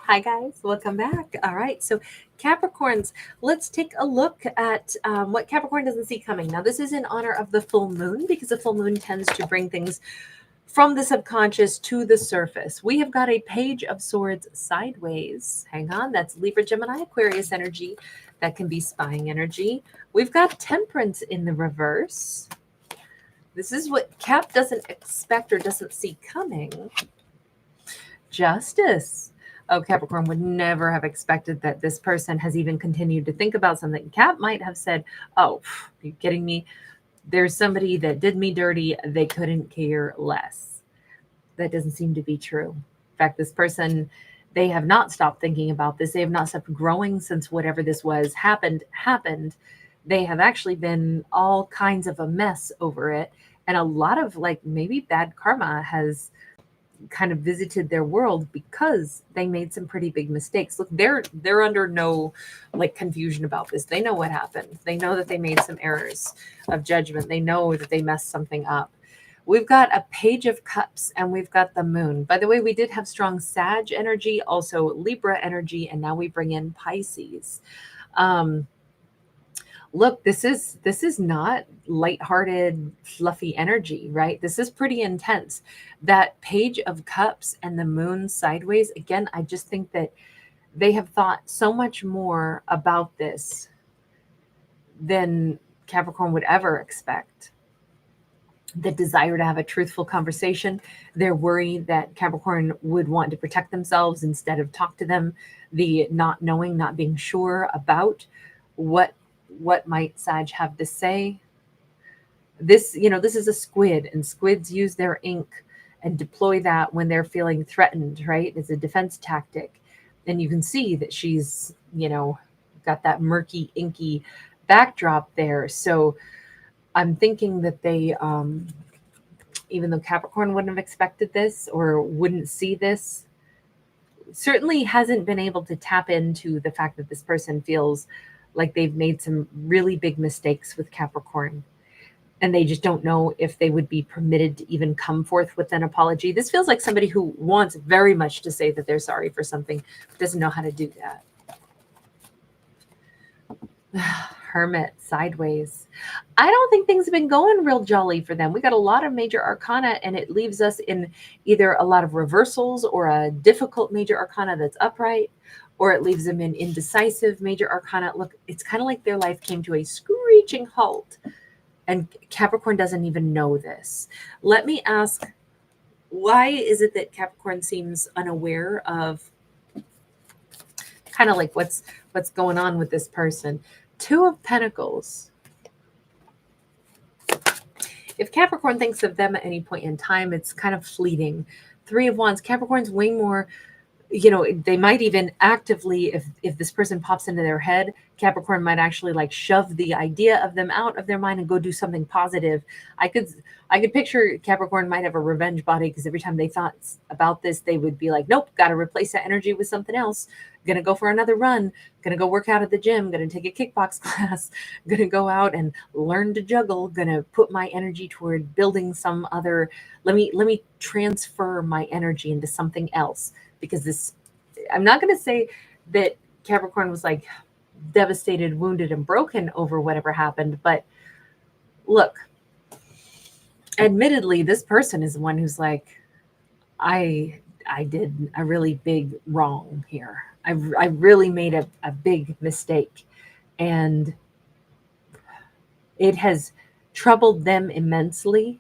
Hi, guys. Welcome back. All right. So, Capricorns, let's take a look at what Capricorn doesn't see coming. Now, this is in honor of the full moon because the full moon tends to bring things from the subconscious to the surface. We have got a page of swords sideways. Hang on. That's Libra, Gemini, Aquarius energy. That can be spying energy. We've got temperance in the reverse. This is what Cap doesn't expect or doesn't see coming. Justice. Oh, Capricorn would never have expected that this person has even continued to think about something. Cap might have said, "Oh, are you kidding me? There's somebody that did me dirty. They couldn't care less." That doesn't seem to be true. In fact, this person, they have not stopped thinking about this. They have not stopped growing since whatever this was happened. They have actually been all kinds of a mess over it. And a lot of like maybe bad karma has kind of visited their world because they made some pretty big mistakes. Look, they're under no like confusion about this. They know what happened. They know that they made some errors of judgment. They know that they messed something up. We've got a page of cups and we've got the moon. By the way, we did have strong Sag energy, also Libra energy, and now we bring in Pisces. Um, Look, this is not lighthearted, fluffy energy, right? This is pretty intense. That page of cups and the moon sideways, again, I just think that they have thought so much more about this than Capricorn would ever expect. The desire to have a truthful conversation. They're worried that Capricorn would want to protect themselves instead of talk to them. The not knowing, not being sure about what what might Sag have to say. This is a squid, and squids use their ink and deploy that when they're feeling threatened, right? It's a defense tactic. And you can see that she's, got that murky, inky backdrop there. So I'm thinking that they, even though Capricorn wouldn't have expected this or wouldn't see this, certainly hasn't been able to tap into the fact that this person feels like they've made some really big mistakes with Capricorn. And they just don't know if they would be permitted to even come forth with an apology. This feels like somebody who wants very much to say that they're sorry for something, but doesn't know how to do that. Hermit sideways. I don't think things have been going real jolly for them. We got a lot of major arcana, and it leaves us in either a lot of reversals or a difficult major arcana that's upright, or it leaves them in indecisive major arcana. Look, it's kind of like their life came to a screeching halt, and Capricorn doesn't even know this. Let me ask, why is it that Capricorn seems unaware of kind of like what's going on with this person? Two of Pentacles. If Capricorn thinks of them at any point in time, it's kind of fleeting. Three of Wands. Capricorn's way more, they might even actively, if this person pops into their head, Capricorn might actually like shove the idea of them out of their mind and go do something positive. I could picture Capricorn might have a revenge body because every time they thought about this, they would be like, nope, got to replace that energy with something else. Gonna go for another run, gonna go work out at the gym, gonna take a kickbox class, gonna go out and learn to juggle, gonna put my energy toward building some other, let me transfer my energy into something else. Because this, I'm not going to say that Capricorn was like devastated, wounded, and broken over whatever happened, but look, admittedly, this person is the one who's like, I did a really big wrong here. I really made a big mistake, and it has troubled them immensely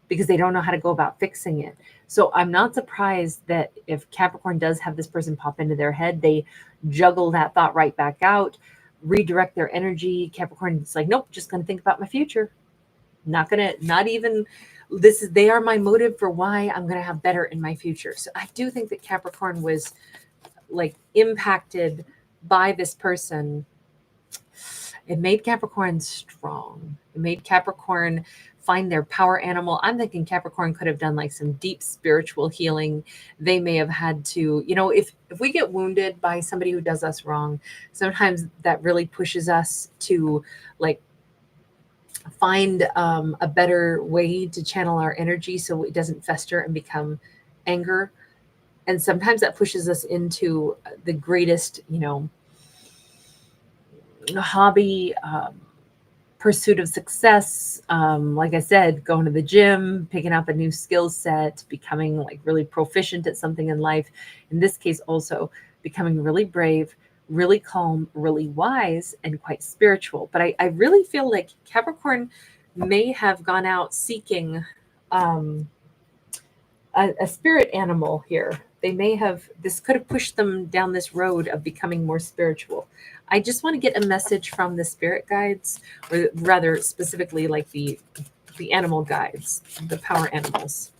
because they don't know how to go about fixing it. So I'm not surprised that if Capricorn does have this person pop into their head, they juggle that thought right back out, redirect their energy. Capricorn is like, nope, just going to think about my future. Not even this is, they are my motive for why I'm going to have better in my future. So I do think that Capricorn was like impacted by this person. It made Capricorn strong. It made Capricorn find their power animal. I'm thinking Capricorn could have done like some deep spiritual healing. They may have had to, if we get wounded by somebody who does us wrong, sometimes that really pushes us to like find a better way to channel our energy so it doesn't fester and become anger. And sometimes that pushes us into the greatest, hobby, pursuit of success. Like I said, going to the gym, picking up a new skill set, becoming like really proficient at something in life. In this case, also becoming really brave, really calm, really wise, and quite spiritual. But I really feel like Capricorn may have gone out seeking um, a spirit animal here. They may have, this could have pushed them down this road of becoming more spiritual. I just want to get a message from the spirit guides, or rather specifically like the animal guides, the power animals.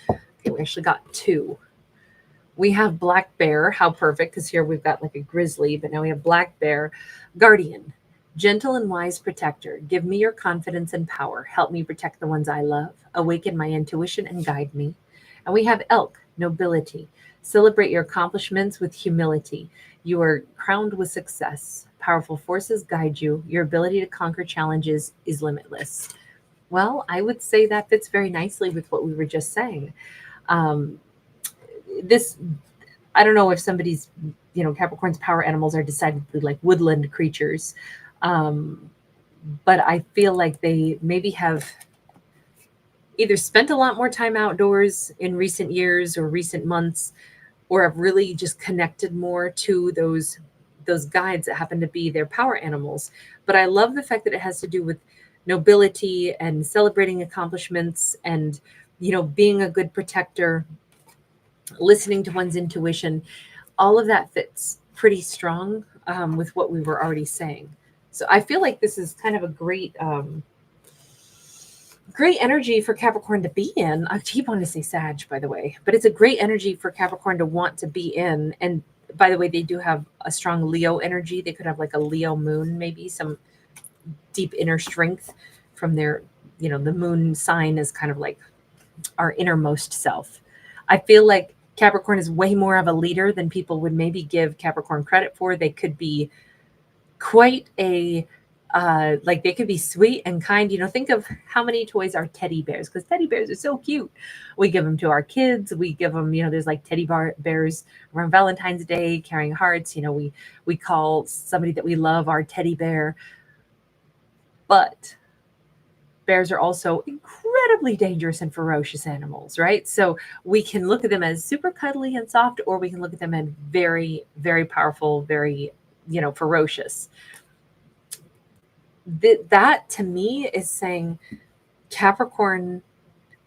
Okay, we actually got two. We have black bear. How perfect, because here we've got like a grizzly, but now we have black bear. Guardian, gentle and wise protector, give me your confidence and power. Help me protect the ones I love. Awaken my intuition and guide me. And we have elk, nobility. Celebrate your accomplishments with humility. You are crowned with success. Powerful forces guide you. Your ability to conquer challenges is limitless. Well, I would say that fits very nicely with what we were just saying. Um, this, I don't know if somebody's, Capricorn's power animals are decidedly like woodland creatures. Um, but I feel like they maybe have either spent a lot more time outdoors in recent years or recent months, or have really just connected more to those guides that happen to be their power animals. But I love the fact that it has to do with nobility and celebrating accomplishments and being a good protector, listening to one's intuition. All of that fits pretty strong with what we were already saying. So I feel like this is kind of a great energy for Capricorn to be in. I keep wanting to say Sag, by the way, but it's a great energy for Capricorn to want to be in. And by the way, they do have a strong Leo energy. They could have like a Leo moon, maybe some deep inner strength from their, the moon sign is kind of like our innermost self. I feel like Capricorn is way more of a leader than people would maybe give Capricorn credit for. They could be quite a like they could be sweet and kind. Think of how many toys are teddy bears, because teddy bears are so cute. We give them to our kids. We give them, there's like teddy bears around Valentine's Day carrying hearts. We call somebody that we love our teddy bear. But bears are also incredibly dangerous and ferocious animals, right? So we can look at them as super cuddly and soft, or we can look at them as very, very powerful, very, ferocious. That to me is saying Capricorn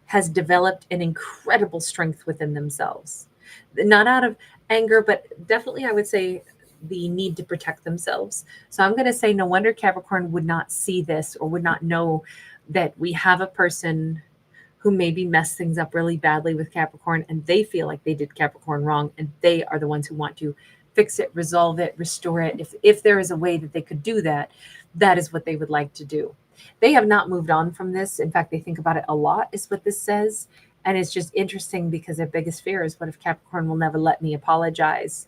has developed an incredible strength within themselves, not out of anger, but definitely I would say the need to protect themselves. So I'm going to say no wonder Capricorn would not see this or would not know that we have a person who maybe messed things up really badly with Capricorn, and they feel like they did Capricorn wrong, and they are the ones who want to fix it, resolve it, restore it. If there is a way that they could do that, that is what they would like to do. They have not moved on from this. In fact, they think about it a lot, is what this says. And it's just interesting because their biggest fear is, what if Capricorn will never let me apologize?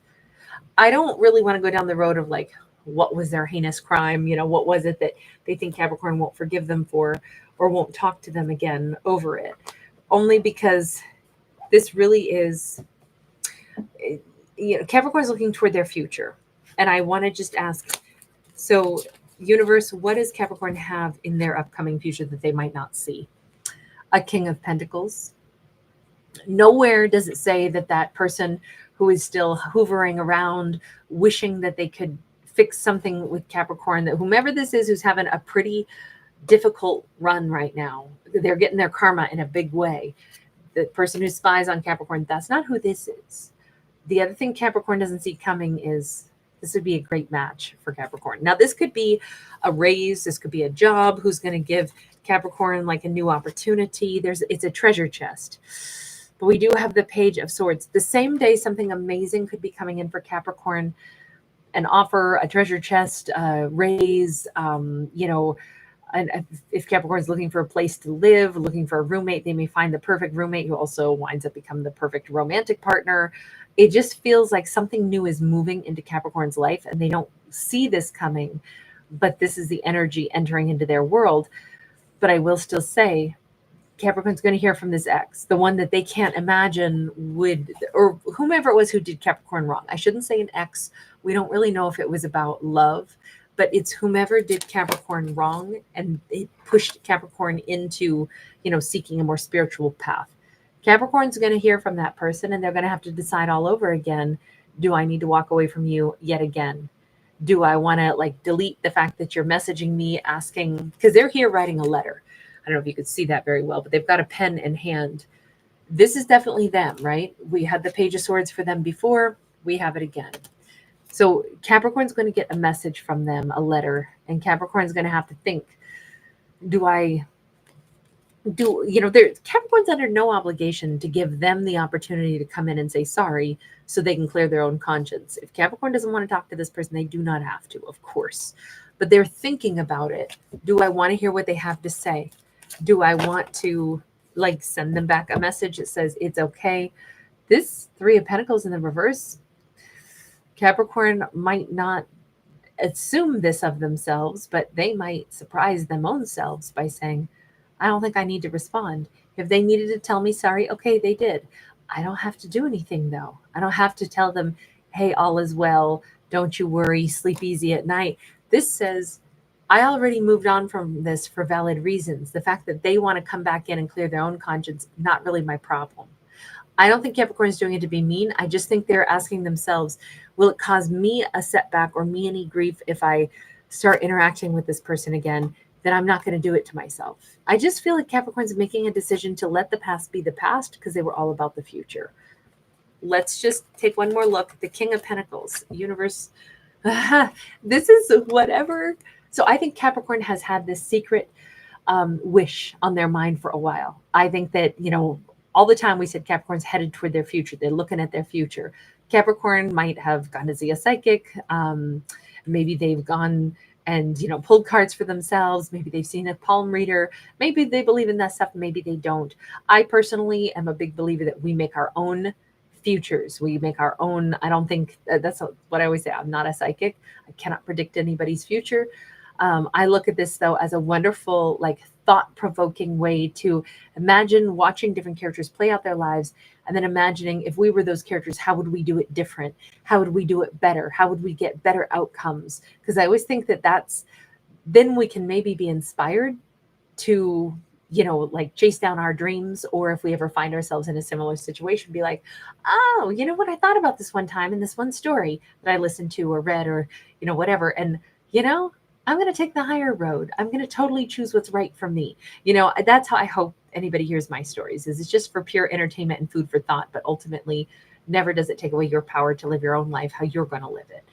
I don't really want to go down the road of like, what was their heinous crime? What was it that they think Capricorn won't forgive them for, or won't talk to them again over it? Only because this really is, Capricorn is looking toward their future. And I want to just ask, so universe, what does Capricorn have in their upcoming future that they might not see? A King of Pentacles. Nowhere does it say that person who is still hovering around, wishing that they could fix something with Capricorn, that whomever this is who's having a pretty difficult run right now, they're getting their karma in a big way. The person who spies on Capricorn, that's not who this is. The other thing Capricorn doesn't see coming is this would be a great match for Capricorn. Now, this could be a raise. This could be a job. Who's going to give Capricorn like a new opportunity? It's a treasure chest. But we do have the Page of Swords. The same day, something amazing could be coming in for Capricorn. An offer, a treasure chest, a raise, and if Capricorn is looking for a place to live, looking for a roommate, they may find the perfect roommate who also winds up becoming the perfect romantic partner. It just feels like something new is moving into Capricorn's life, and they don't see this coming, but this is the energy entering into their world. But I will still say Capricorn's going to hear from this ex, the one that they can't imagine would, or whomever it was who did Capricorn wrong. I shouldn't say an ex. We don't really know if it was about love, but it's whomever did Capricorn wrong and it pushed Capricorn into, seeking a more spiritual path. Capricorn's going to hear from that person and they're going to have to decide all over again. Do I need to walk away from you yet again? Do I want to delete the fact that you're messaging me asking, because they're here writing a letter. I don't know if you could see that very well, but they've got a pen in hand. This is definitely them, right? We had the Page of Swords for them before. We have it again. So Capricorn's going to get a message from them, a letter, and Capricorn's going to have to think, Capricorn's under no obligation to give them the opportunity to come in and say sorry so they can clear their own conscience. If Capricorn doesn't want to talk to this person, they do not have to, of course. But they're thinking about it. Do I want to hear what they have to say? Do I want to send them back a message that says it's okay? This Three of Pentacles in the reverse, Capricorn might not assume this of themselves, but they might surprise them own selves by saying, I don't think I need to respond. If they needed to tell me sorry, okay, they did. I don't have to do anything though. I don't have to tell them, hey, all is well. Don't you worry. Sleep easy at night. This says, I already moved on from this for valid reasons. The fact that they want to come back in and clear their own conscience, not really my problem. I don't think Capricorn is doing it to be mean. I just think they're asking themselves, will it cause me a setback or me any grief if I start interacting with this person again? Then I'm not going to do it to myself. I just feel like Capricorn's making a decision to let the past be the past because they were all about the future. Let's just take one more look. The King of Pentacles, universe. This is whatever. So I think Capricorn has had this secret wish on their mind for a while. I think that, all the time we said Capricorn's headed toward their future. They're looking at their future. Capricorn might have gone to see a psychic. Maybe they've gone and, pulled cards for themselves. Maybe they've seen a palm reader. Maybe they believe in that stuff. Maybe they don't. I personally am a big believer that we make our own futures. We make our own. I don't think that's what I always say. I'm not a psychic. I cannot predict anybody's future. I look at this though as a wonderful, thought-provoking way to imagine watching different characters play out their lives and then imagining if we were those characters, how would we do it different? How would we do it better? How would we get better outcomes? Because I always think then we can maybe be inspired to, chase down our dreams, or if we ever find ourselves in a similar situation, be like, oh, you know what? I thought about this one time in this one story that I listened to or read or, whatever. And, I'm going to take the higher road. I'm going to totally choose what's right for me. That's how I hope anybody hears my stories, is it's just for pure entertainment and food for thought. But ultimately, never does it take away your power to live your own life, how you're going to live it.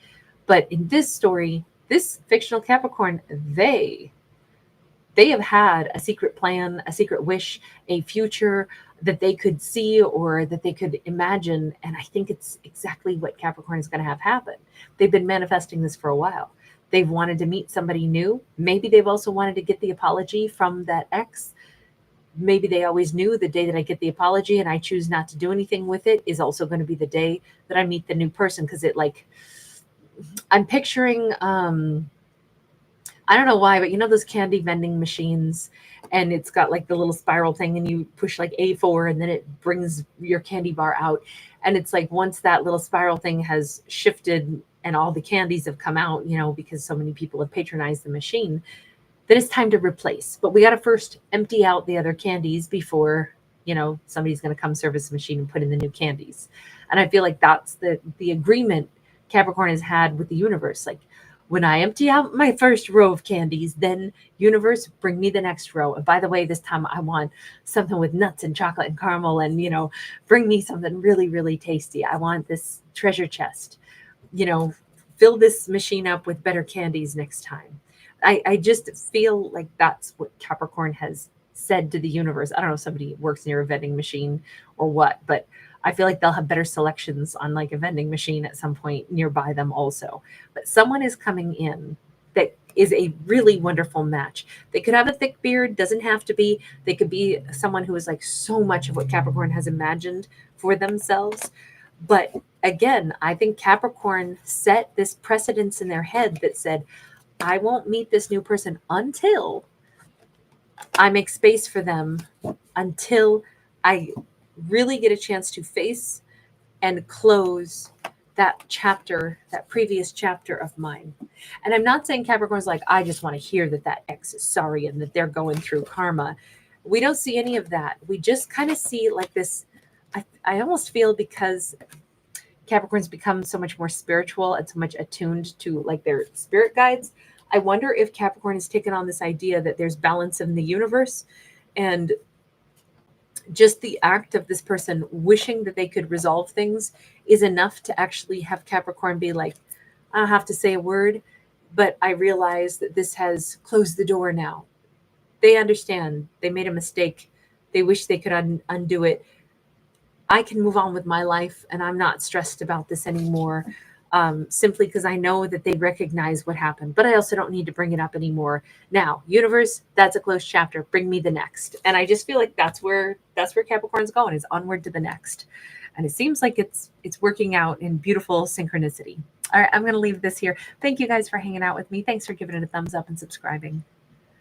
But in this story, this fictional Capricorn, they have had a secret plan, a secret wish, a future that they could see or that they could imagine. And I think it's exactly what Capricorn is going to have happen. They've been manifesting this for a while. They've wanted to meet somebody new. Maybe they've also wanted to get the apology from that ex. Maybe they always knew the day that I get the apology and I choose not to do anything with it is also going to be the day that I meet the new person. Because I'm picturing, I don't know why, but those candy vending machines, and it's got the little spiral thing and you push A4 and then it brings your candy bar out. And it's once that little spiral thing has shifted and all the candies have come out, because so many people have patronized the machine, then it's time to replace. But we got to first empty out the other candies before, somebody's going to come service the machine and put in the new candies. And I feel like that's the agreement Capricorn has had with the universe. When I empty out my first row of candies, then universe, bring me the next row. And by the way, this time I want something with nuts and chocolate and caramel and, bring me something really, really tasty. I want this treasure chest. Fill this machine up with better candies next time. I just feel like that's what Capricorn has said to the universe. I don't know if somebody works near a vending machine or what, but I feel like they'll have better selections on a vending machine at some point nearby them also. But someone is coming in that is a really wonderful match. They could have a thick beard, doesn't have to be. They could be someone who is so much of what Capricorn has imagined for themselves. But again, I think Capricorn set this precedence in their head that said, I won't meet this new person until I make space for them until I really get a chance to face and close that chapter, that previous chapter of mine. And I'm not saying Capricorn's like, I just want to hear that that ex is sorry and that they're going through karma. We don't see any of that. We just kind of see like this. I almost feel because Capricorn's become so much more spiritual and so much attuned to like their spirit guides. I wonder if Capricorn has taken on this idea that there's balance in the universe, and just the act of this person wishing that they could resolve things is enough to actually have Capricorn be like, I don't have to say a word, but I realize that this has closed the door now. They understand they made a mistake. They wish they could undo it. I can move on with my life and I'm not stressed about this anymore. Simply because I know that they recognize what happened, but I also don't need to bring it up anymore. Now, universe, that's a closed chapter. Bring me the next. And I just feel like that's where Capricorn's going, is onward to the next. And it seems like it's working out in beautiful synchronicity. All right, I'm going to leave this here. Thank you guys for hanging out with me. Thanks for giving it a thumbs up and subscribing.